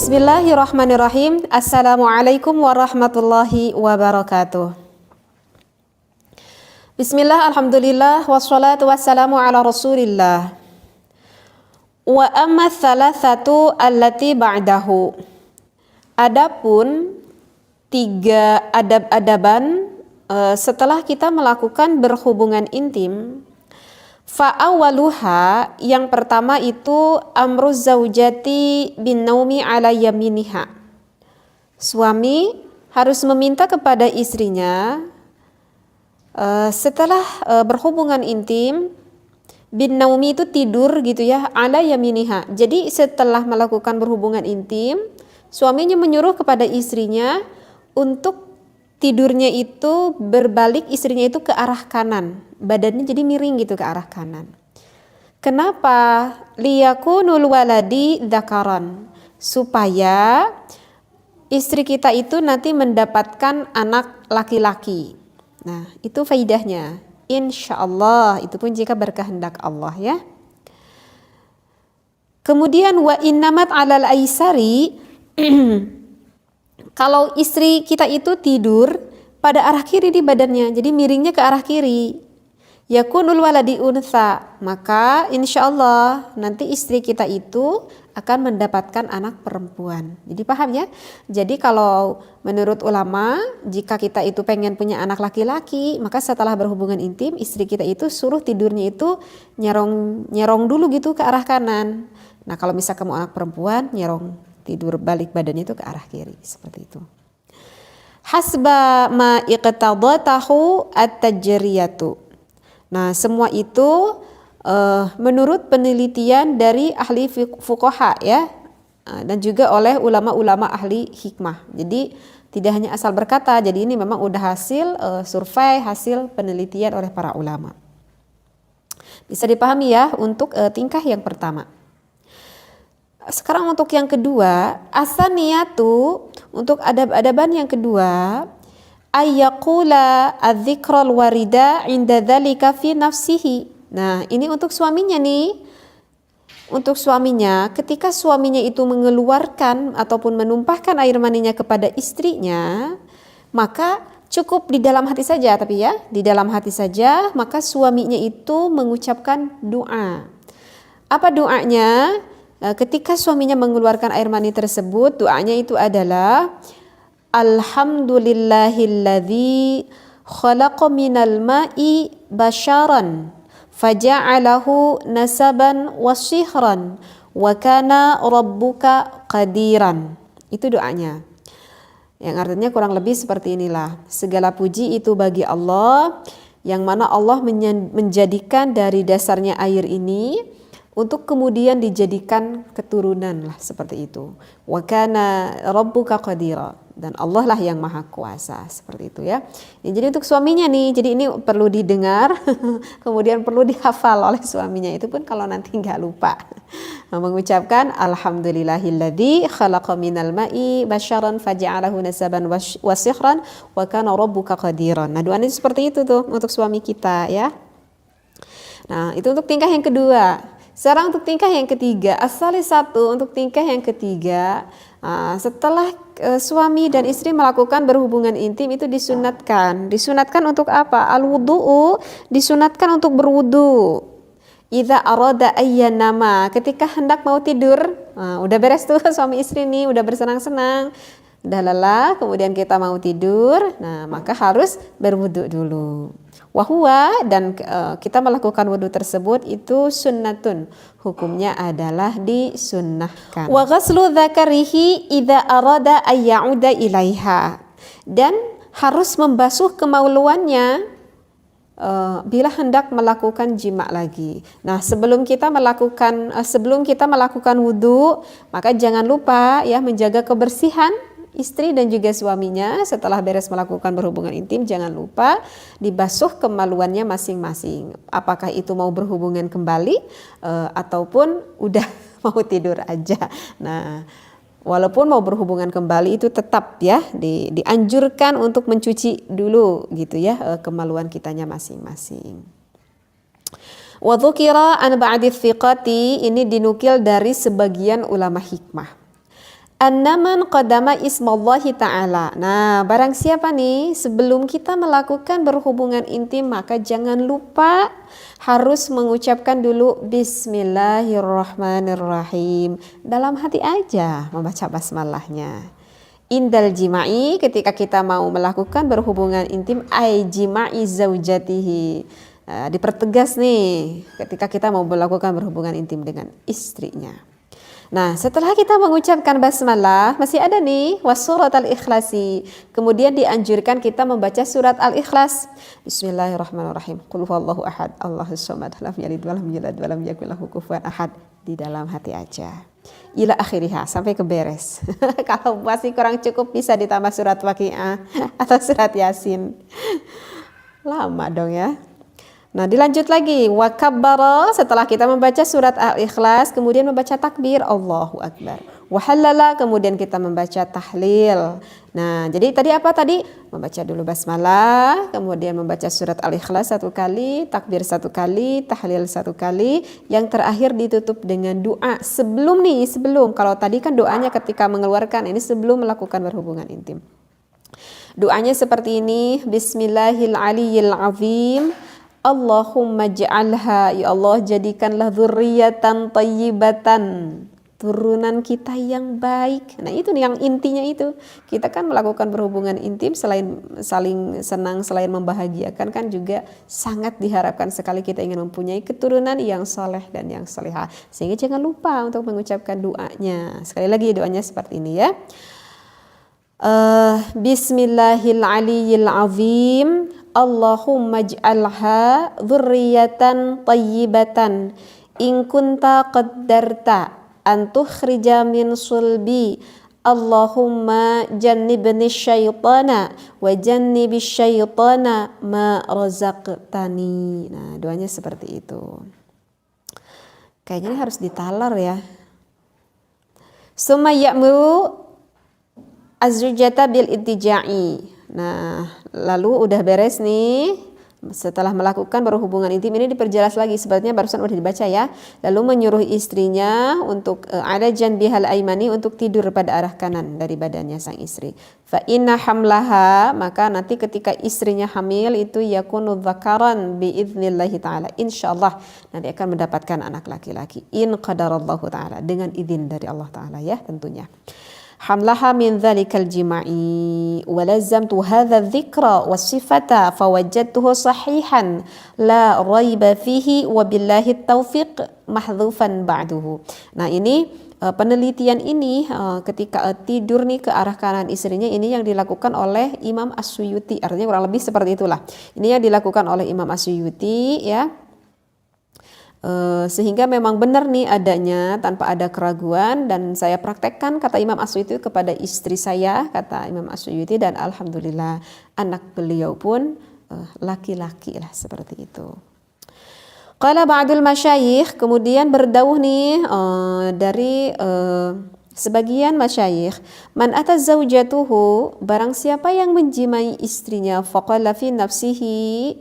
Bismillahirrahmanirrahim. Assalamualaikum warahmatullahi wabarakatuh. Bismillah, alhamdulillah, wassalatu wassalamu ala rasulillah. Wa amma thalathatu allati ba'dahu. Adapun 3 adab-adaban setelah kita melakukan berhubungan intim. Fa'awaluha, yang pertama itu amruz zaujati bin naumi ala yaminiha. Suami harus meminta kepada istrinya setelah berhubungan intim, bin naumi itu tidur gitu ya, ala yaminiha. Jadi setelah melakukan berhubungan intim, suaminya menyuruh kepada istrinya untuk tidurnya itu berbalik, istrinya itu ke arah kanan, badannya jadi miring gitu ke arah kanan. Kenapa? Liyakunul waladi dzakaran, supaya istri kita itu nanti mendapatkan anak laki-laki. Nah, itu faidahnya. Insyaallah, itu pun jika berkehendak Allah ya. Kemudian wa innamat alal aisari kalau istri kita itu tidur pada arah kiri di badannya, jadi miringnya ke arah kiri, yakunul waladi untha, maka insyaallah nanti istri kita itu akan mendapatkan anak perempuan. Jadi paham ya? Jadi kalau menurut ulama, jika kita itu pengen punya anak laki-laki, maka setelah berhubungan intim, istri kita itu suruh tidurnya itu nyerong dulu gitu ke arah kanan. Nah kalau misal kamu anak perempuan, nyerong tidur balik badannya itu ke arah kiri, seperti itu. Hasba ma iqtadatahu at-tajriyatu. Nah, semua itu menurut penelitian dari ahli fuqaha ya, dan juga oleh ulama-ulama ahli hikmah. Jadi tidak hanya asal berkata, jadi ini memang udah hasil survei, hasil penelitian oleh para ulama. Bisa dipahami ya untuk tingkah yang pertama. Sekarang untuk yang kedua, asaniyatu, untuk adab-adaban yang kedua, ayyaqula adzikral warida inda dzalika fi nafsihi. Nah, ini untuk suaminya nih. Untuk suaminya, ketika suaminya itu mengeluarkan ataupun menumpahkan air maninya kepada istrinya, maka cukup di dalam hati saja, tapi ya, di dalam hati saja, maka suaminya itu mengucapkan doa. Apa doanya? Ketika suaminya mengeluarkan air mani tersebut, doanya itu adalah Alhamdulillahilladzi khalaqa minal ma'i basyaran faja'alahu nasaban wasihran wa kana rabbuka qadiran. Itu doanya. Yang artinya kurang lebih seperti inilah. Segala puji itu bagi Allah, yang mana Allah menjadikan dari dasarnya air ini untuk kemudian dijadikan keturunan lah, seperti itu. Wa kana rabbuka qadira, dan Allah lah yang maha kuasa, seperti itu ya. Jadi untuk suaminya nih, jadi ini perlu didengar kemudian perlu dihafal oleh suaminya, itu pun kalau nanti nggak lupa mengucapkan Alhamdulillahilladzi khalaqa minal ma'i basyaran faja'alahu nasaban wasihran wa kana rabbuka qadiran. Nah, doanya seperti itu tuh untuk suami kita ya. Nah, itu untuk tingkah yang kedua. Sekarang untuk tingkah yang ketiga, as-salisatu, untuk tingkah yang ketiga, setelah suami dan istri melakukan berhubungan intim itu disunatkan. Disunatkan untuk apa? Al-wudu'u, disunatkan untuk berwudu. Idza arada ayyanama, ketika hendak mau tidur, udah beres tuh suami istri nih, udah bersenang-senang, udah lelah, kemudian kita mau tidur, nah maka harus berwudu dulu. Wahuwa, dan kita melakukan wudu tersebut itu sunnatun, hukumnya adalah disunnahkan. Wa ghaslu dzakarihi idza arada ayyauda ilaiha, dan harus membasuh kemaluannya bila hendak melakukan jima lagi. Nah, sebelum kita melakukan wudu, maka jangan lupa ya menjaga kebersihan istri dan juga suaminya. Setelah beres melakukan berhubungan intim, jangan lupa dibasuh kemaluannya masing-masing. Apakah itu mau berhubungan kembali ataupun udah mau tidur aja. Nah, walaupun mau berhubungan kembali itu tetap ya dianjurkan untuk mencuci dulu gitu ya kemaluan kitanya masing-masing. Wa dzukira an ba'di thiqati, ini dinukil dari sebagian ulama hikmah. Annaman qadama ismallahi ta'ala. Nah, barang siapa nih sebelum kita melakukan berhubungan intim maka jangan lupa harus mengucapkan dulu Bismillahirrahmanirrahim. Dalam hati aja membaca basmalahnya. Indal jima'i, ketika kita mau melakukan berhubungan intim, ay jima'i zaujatihi. Dipertegas nih ketika kita mau melakukan berhubungan intim dengan istrinya. Nah, setelah kita mengucapkan basmalah, masih ada nih wasurat al-ikhlasi. Kemudian dianjurkan kita membaca surat al-ikhlas. Bismillahirrahmanirrahim. Qul huwallahu ahad, Allahus samad, lam yalid walam yulad walam yakul lahu kufuwan ahad. Di dalam hati aja. Ila akhiriha, sampai ke beres. Kalau masih kurang cukup bisa ditambah surat Waqiah atau surat Yasin. Lama dong ya. Nah, dilanjut lagi, wa kabbara, setelah kita membaca surat Al-Ikhlas, kemudian membaca takbir, Allahu Akbar. Wa halala, kemudian kita membaca tahlil. Nah, jadi tadi apa tadi? Membaca dulu basmalah, kemudian membaca surat Al-Ikhlas 1 kali, takbir 1 kali, tahlil 1 kali, yang terakhir ditutup dengan doa. Sebelum kalau tadi kan doanya ketika mengeluarkan, ini sebelum melakukan berhubungan intim. Doanya seperti ini, Bismillahirrahmanirrahim. Allahumma ja'alha, ya Allah jadikanlah dzurriyyatan thayyibatan, turunan kita yang baik. Nah itu yang intinya itu. Kita kan melakukan berhubungan intim selain saling senang, selain membahagiakan kan juga sangat diharapkan sekali kita ingin mempunyai keturunan yang soleh dan yang solehah. Sehingga jangan lupa untuk mengucapkan doanya. Sekali lagi doanya seperti ini ya. Bismillahirrahmanirrahim. Allahumma ij'alha dzurriyyatan thayyibatan in kunta qaddarta an tukhrija min sulbi. Allahumma jannibni syaitana wa jannibi syaitana ma razaqtani. Nah, doanya seperti itu. Kayaknya ini harus ditalar ya. Summa ya'muru az-zawjata bil ittija'i. Nah, lalu udah beres nih. Setelah melakukan berhubungan intim ini diperjelas lagi, sebetulnya barusan udah dibaca ya. Lalu menyuruh istrinya untuk ada janbihal aimani, untuk tidur pada arah kanan dari badannya sang istri. Fa inna hamlaha, maka nanti ketika istrinya hamil itu yakunu dzakaran biidznillahi taala. Insyaallah nanti akan mendapatkan anak laki-laki. In qadarallahu taala, dengan izin dari Allah taala ya tentunya. Hamlaha min dhalikal jima'i walazamtu hadha dzikra was-sifata fawajadtuhu sahihan la raiba fihi wabillahi taufiq mahdhufan ba'duhu. Nah, ini penelitian ini ketika tidur nih ke arah kanan istrinya, ini yang dilakukan oleh Imam As-Suyuti. Artinya kurang lebih seperti itulah. Ini yang dilakukan oleh Imam As-Suyuti ya. Sehingga memang benar nih adanya tanpa ada keraguan, dan saya praktekkan kata Imam As-Suyuti kepada istri saya, kata Imam As-Suyuti, dan alhamdulillah anak beliau pun laki-laki lah seperti itu. Qala ba'dul masyayikh, kemudian berdauh nih dari sebagian masyayikh, man ata zaujatuhu, barang siapa yang menjimai istrinya, faqala fi nafsihi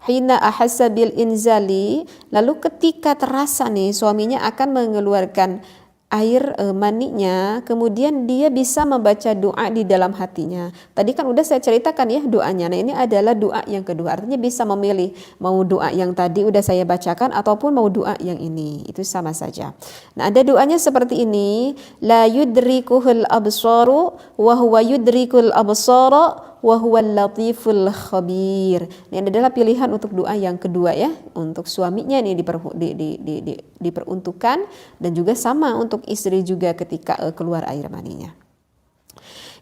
hina ahassa bil inzali, lalu ketika terasa nih suaminya akan mengeluarkan air maninya, kemudian dia bisa membaca doa di dalam hatinya. Tadi kan udah saya ceritakan ya doanya. Nah, ini adalah doa yang kedua, artinya bisa memilih mau doa yang tadi udah saya bacakan ataupun mau doa yang ini, itu sama saja. Nah, ada doanya seperti ini, la yudrikuhul absaru wa huwa yudrikul absara wa huwal latiful khabir. Ini adalah pilihan untuk doa yang kedua ya, untuk suaminya ini diperuntukkan, dan juga sama untuk istri juga ketika keluar air maninya.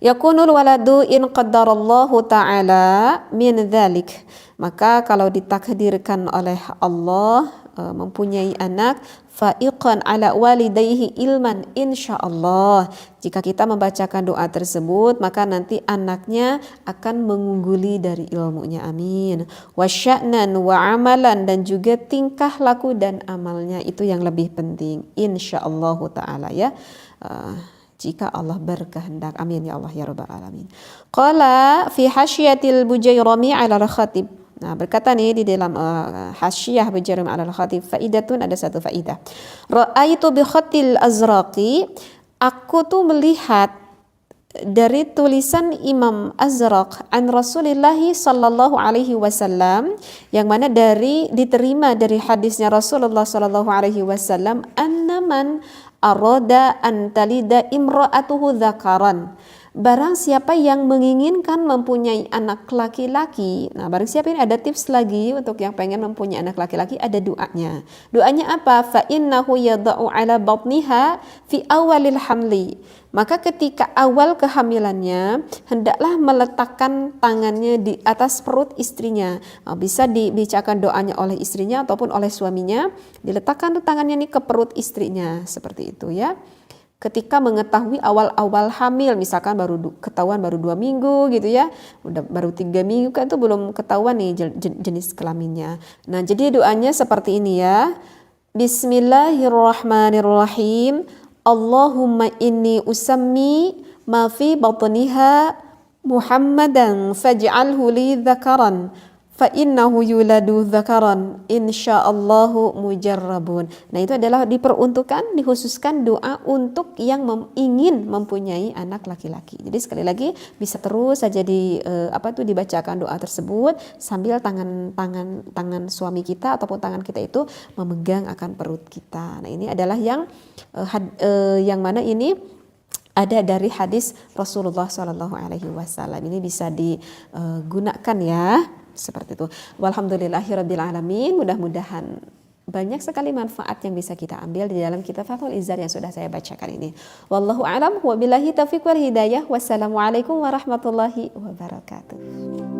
Yakunul waladu in qaddarallahu ta'ala min dzalik. Maka kalau ditakdirkan oleh Allah mempunyai anak, fa'iqan ala walidayhi ilman, insyaallah jika kita membacakan doa tersebut maka nanti anaknya akan mengungguli dari ilmunya, amin. Wa sya'nan wa amalan, dan juga tingkah laku dan amalnya, itu yang lebih penting insyaallah taala ya, jika Allah berkehendak, amin ya Allah ya rabbal alamin. Qala fi hasyiatil bujairami ala al-khatib. Nah, berkata nih di dalam hasyiyah Bujairami ala al-Khatib, faidatun, ada satu faidah. Ra'aitu bi khatil azraqi aku tuh melihat dari tulisan Imam Azraq an Rasulillah sallallahu alaihi wasallam, yang mana diterima dari hadisnya Rasulullah sallallahu alaihi wasallam, annaman arada an talida imra'atuhu dzakaran, barang siapa yang menginginkan mempunyai anak laki-laki. Nah, barang siapa ini ada tips lagi untuk yang pengen mempunyai anak laki-laki, ada doanya. Doanya apa? Fa innahu yada'u ala batniha fi awalil hamli. Maka ketika awal kehamilannya, hendaklah meletakkan tangannya di atas perut istrinya. Nah, bisa dibacakan doanya oleh istrinya ataupun oleh suaminya. Diletakkan tangannya nih ke perut istrinya, seperti itu ya. Ketika mengetahui awal-awal hamil, misalkan ketahuan baru 2 minggu gitu ya, udah baru 3 minggu kan itu belum ketahuan nih jenis kelaminnya. Nah, jadi doanya seperti ini ya. Bismillahirrahmanirrahim. Allahumma inni usammi ma fi batniha Muhammadan faj'alhu li dzakaran fa innahu yuladu dzakaran insyaallahu mujarrabun. Nah, itu adalah diperuntukkan, dikhususkan doa untuk yang ingin mempunyai anak laki-laki. Jadi sekali lagi bisa terus saja dibacakan doa tersebut sambil tangan suami kita ataupun tangan kita itu memegang akan perut kita. Nah, ini adalah yang mana ini ada dari hadis Rasulullah Shallallahu Alaihi Wasallam. Ini bisa digunakan ya. Seperti itu. Walhamdulillahirabbil alamin. Mudah-mudahan banyak sekali manfaat yang bisa kita ambil di dalam kitab Fathul Izzar yang sudah saya bacakan ini. Wallahu a'lam wa billahi taufiq wal hidayah. Wassalamualaikum warahmatullahi wabarakatuh.